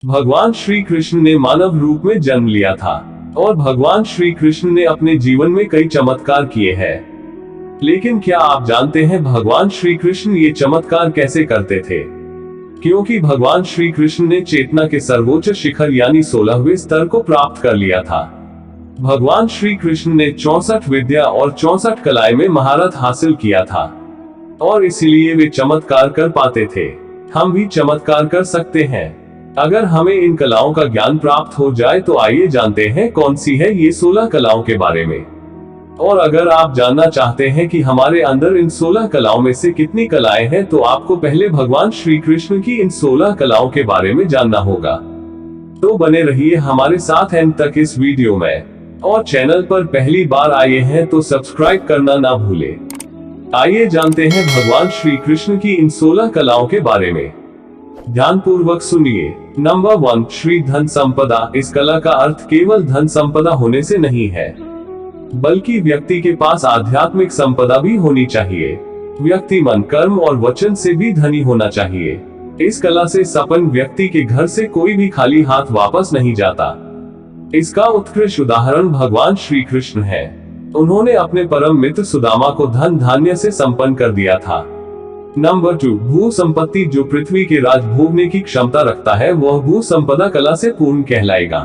भगवान श्री कृष्ण ने मानव रूप में जन्म लिया था और भगवान श्री कृष्ण ने अपने जीवन में कई चमत्कार किए हैं। लेकिन क्या आप जानते हैं भगवान श्री कृष्ण ये चमत्कार कैसे करते थे? क्योंकि भगवान श्री कृष्ण ने चेतना के सर्वोच्च शिखर यानी 16वें स्तर को प्राप्त कर लिया था। भगवान श्री कृष्ण ने 64 विद्या और 64 कलाएं में महारत हासिल किया था और इसीलिए वे चमत्कार कर पाते थे। हम भी चमत्कार कर सकते हैं अगर हमें इन कलाओं का ज्ञान प्राप्त हो जाए। तो आइए जानते हैं कौन सी है ये 16 कलाओं के बारे में। और अगर आप जानना चाहते हैं कि हमारे अंदर इन 16 कलाओं में से कितनी कलाएं हैं, तो आपको पहले भगवान श्री कृष्ण की इन 16 कलाओं के बारे में जानना होगा। तो बने रहिए हमारे साथ एंड तक इस वीडियो में। और चैनल पर पहली बार आए हैं तो सब्सक्राइब करना ना भूले। आइए जानते हैं भगवान श्री कृष्ण की इन 16 कलाओं के बारे में। ध्यान पूर्वक सुनिए। नंबर 1, श्री धन संपदा। इस कला का अर्थ केवल धन संपदा होने से नहीं है, बल्कि व्यक्ति के पास आध्यात्मिक संपदा भी होनी चाहिए। व्यक्ति मन, कर्म और वचन से भी धनी होना चाहिए। इस कला से संपन्न व्यक्ति के घर से कोई भी खाली हाथ वापस नहीं जाता। इसका उत्कृष्ट उदाहरण भगवान श्री कृष्ण है। उन्होंने अपने परम मित्र सुदामा को धन धान्य से संपन्न कर दिया था। नंबर 2, भू संपत्ति। जो पृथ्वी के राज भोगने की क्षमता रखता है वह भू संपदा कला से पूर्ण कहलाएगा।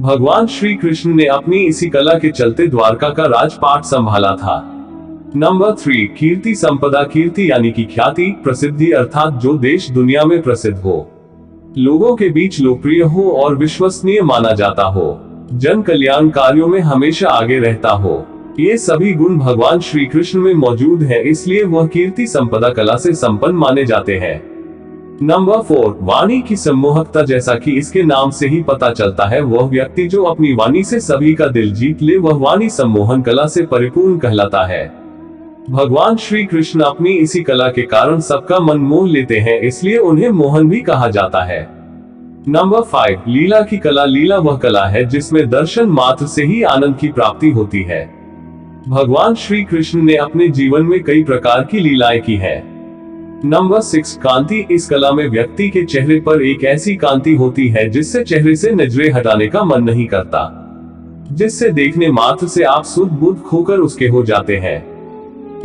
भगवान श्री कृष्ण ने अपनी इसी कला के चलते द्वारका का राजपाट संभाला था। नंबर 3, कीर्ति संपदा। कीर्ति यानी कि ख्याति, प्रसिद्धि, अर्थात जो देश दुनिया में प्रसिद्ध हो, लोगों के बीच लोकप्रिय हो और विश्वसनीय माना जाता हो, जन कल्याण कार्यों में हमेशा आगे रहता हो। ये सभी गुण भगवान श्री कृष्ण में मौजूद है, इसलिए वह कीर्ति संपदा कला से संपन्न माने जाते हैं। नंबर 4, वाणी की सम्मोहकता। जैसा कि इसके नाम से ही पता चलता है, वह व्यक्ति जो अपनी वाणी से सभी का दिल जीत ले वह वाणी सम्मोहन कला से परिपूर्ण कहलाता है। भगवान श्री कृष्ण अपनी इसी कला के कारण सबका मन मोह लेते हैं, इसलिए उन्हें मोहन भी कहा जाता है। नंबर 5, लीला की कला। लीला वह कला है जिसमें दर्शन मात्र से ही आनंद की प्राप्ति होती है। भगवान श्री कृष्ण ने अपने जीवन में कई प्रकार की लीलाएं की है। नंबर 6, कांति। इस कला में व्यक्ति के चेहरे पर एक ऐसी कांति होती है जिससे चेहरे से नजरें हटाने का मन नहीं करता, जिससे देखने मात्र से आप सुध बुध खोकर उसके हो जाते हैं,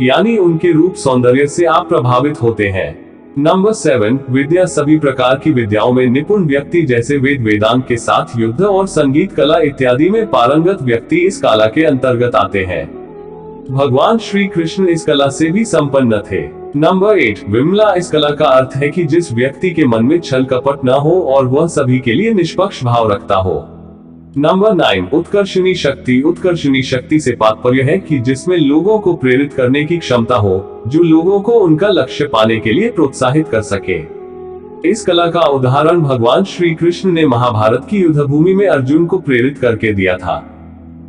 यानी उनके रूप सौंदर्य से आप प्रभावित होते हैं। नंबर 7, विद्या। सभी प्रकार की विद्याओं में निपुण व्यक्ति, जैसे वेद वेदांत के साथ युद्ध और संगीत कला इत्यादि में पारंगत व्यक्ति इस कला के अंतर्गत आते हैं। भगवान श्री कृष्ण इस कला से भी संपन्न थे। नंबर 8, विमला। इस कला का अर्थ है कि जिस व्यक्ति के मन में छल कपट न हो और वह सभी के लिए निष्पक्ष भाव रखता हो। नंबर 9, उत्कर्षणी शक्ति। उत्कर्षणी शक्ति से तात्पर्य है कि जिसमें लोगों को प्रेरित करने की क्षमता हो, जो लोगों को उनका लक्ष्य पाने के लिए प्रोत्साहित कर सके। इस कला का उदाहरण भगवान श्री कृष्ण ने महाभारत की युद्ध भूमि में अर्जुन को प्रेरित करके दिया था।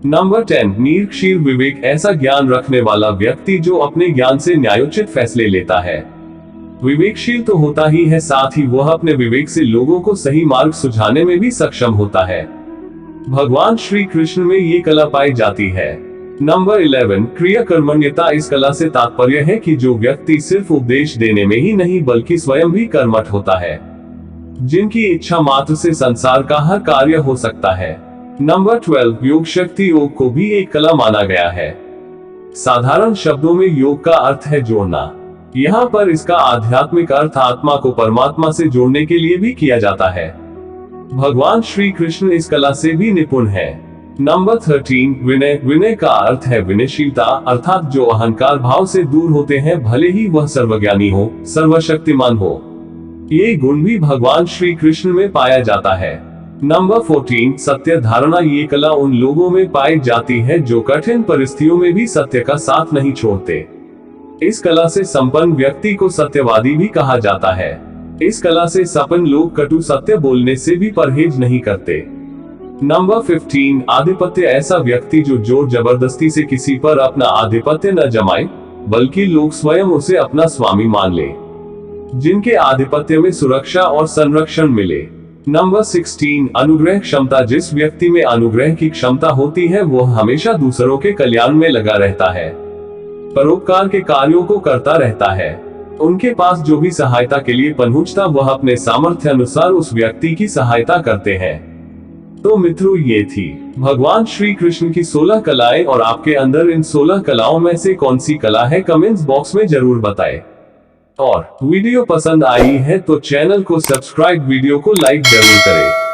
नंबर 10, निरक्षीर विवेक। ऐसा ज्ञान रखने वाला व्यक्ति जो अपने ज्ञान से न्यायोचित फैसले लेता है। विवेकशील तो होता ही है, साथ ही वह अपने विवेक से लोगों को सही मार्ग सुझाने में भी सक्षम होता है। भगवान श्री कृष्ण में ये कला पाई जाती है। नंबर 11, क्रिया कर्मण्यता। इस कला से तात्पर्य है कि जो व्यक्ति सिर्फ उपदेश देने में ही नहीं बल्कि स्वयं भी कर्मठ होता है, जिनकी इच्छा मात्र से संसार का हर कार्य हो सकता है। नंबर 12, योग शक्ति। योग को भी एक कला माना गया है। साधारण शब्दों में योग का अर्थ है जोड़ना। यहाँ पर इसका आध्यात्मिक अर्थ आत्मा को परमात्मा से जोड़ने के लिए भी किया जाता है। भगवान श्री कृष्ण इस कला से भी निपुण है। नंबर 13, विनय। विनय का अर्थ है विनयशीलता, अर्थात जो अहंकार भाव से दूर होते हैं, भले ही वह सर्वज्ञानी हो, सर्वशक्तिमान हो। ये गुण भी भगवान श्री कृष्ण में पाया जाता है। नंबर 14, सत्य धारणा। ये कला उन लोगों में पाई जाती है जो कठिन परिस्थितियों में भी सत्य का साथ नहीं छोड़ते। इस कला से संपन्न व्यक्ति को सत्यवादी भी कहा जाता है। इस कला से संपन्न लोग कटु सत्य बोलने से भी परहेज नहीं करते। नंबर 15, आधिपत्य। ऐसा व्यक्ति जो जोर जबरदस्ती से किसी पर अपना आधिपत्य न जमाए, बल्कि लोग स्वयं उसे अपना स्वामी मान ले, जिनके आधिपत्य में सुरक्षा और संरक्षण मिले। नंबर 16, अनुग्रह क्षमता। जिस व्यक्ति में अनुग्रह की क्षमता होती है वह हमेशा दूसरों के कल्याण में लगा रहता है, परोपकार के कार्यों को करता रहता है। उनके पास जो भी सहायता के लिए पहुंचता वह अपने सामर्थ्य अनुसार उस व्यक्ति की सहायता करते हैं। तो मित्रों, ये थी भगवान श्री कृष्ण की 16 कलाएं, और आपके अंदर इन 16 कलाओं में से कौन सी कला है कमेंट्स बॉक्स में जरूर बताएं। और वीडियो पसंद आई है तो चैनल को सब्सक्राइब, वीडियो को लाइक जरूर करें।